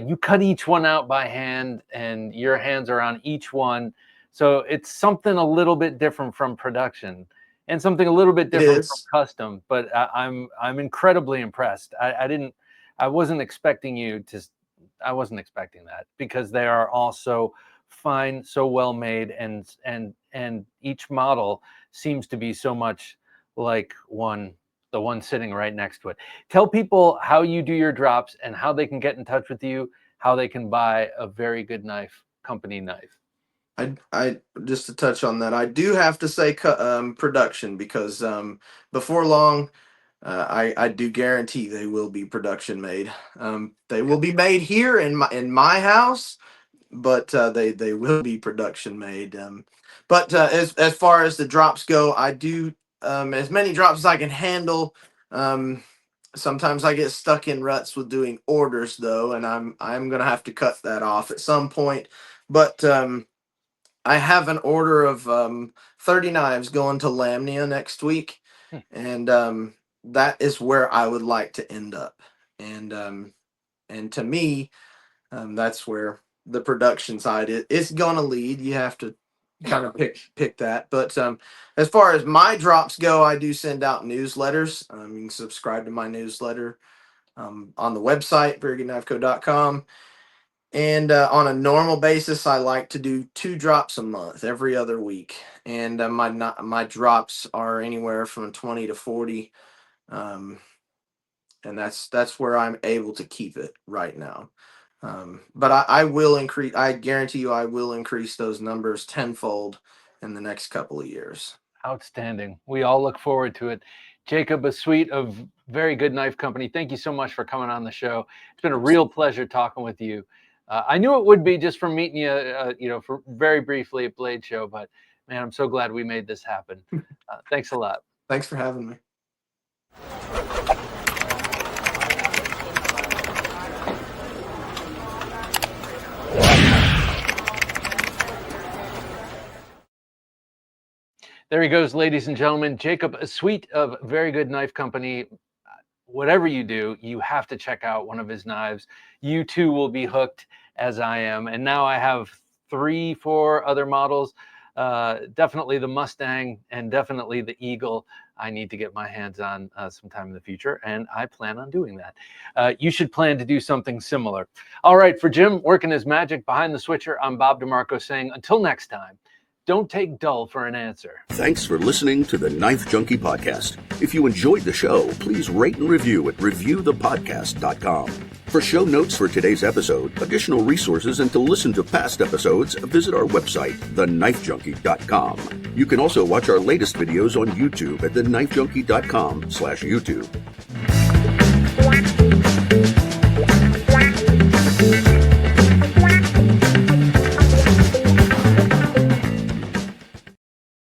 you cut each one out by hand, and your hands are on each one, so it's something a little bit different from production, and something a little bit It different from is. custom. But I'm incredibly impressed. I wasn't expecting you to. I wasn't expecting that, because they are all so fine, so well made, and each model seems to be so much like the one sitting right next to it. Tell people how you do your drops and how they can get in touch with you, how they can buy a Very Good Knife Company knife. I just to touch on that, I do have to say production, because before long, I do guarantee they will be production made. They will be made here in my house, but they will be production made. But as far as the drops go, I do as many drops as I can handle. Um, Sometimes I get stuck in ruts with doing orders though, and I'm gonna have to cut that off at some point. But I have an order of 30 knives going to Lamnia next week, Hmm. and that is where I would like to end up. And to me, that's where the production side it's gonna lead. You have to kind of pick that. But as far as my drops go, I do send out newsletters. You can subscribe to my newsletter on the website verygoodknifeco.com. And on a normal basis, I like to do 2 drops a month, every other week. And my drops are anywhere from 20 to 40, and that's where I'm able to keep it right now. But I will increase. I guarantee you, I will increase those numbers tenfold in the next couple of years. Outstanding. We all look forward to it. Jacob Asuit of Very Good Knife Company, thank you so much for coming on the show. It's been a real pleasure talking with you. I knew it would be just from meeting you, for very briefly at Blade Show, but man, I'm so glad we made this happen. Thanks a lot. Thanks for having me. There he goes, ladies and gentlemen. Jacob Asuit of Very Good Knife Company. Whatever you do, you have to check out one of his knives. You too will be hooked, as I am. And now I have 3-4 other models. Definitely the Mustang and definitely the Eagle I need to get my hands on sometime in the future, and I plan on doing that. You should plan to do something similar. All right, for Jim working his magic behind the switcher, I'm Bob DeMarco saying until next time, don't take dull for an answer. Thanks for listening to the Knife Junkie podcast. If you enjoyed the show, please rate and review at reviewthepodcast.com. For show notes for today's episode, additional resources, and to listen to past episodes, visit our website, TheKnifeJunkie.com. You can also watch our latest videos on YouTube at TheKnifeJunkie.com/YouTube.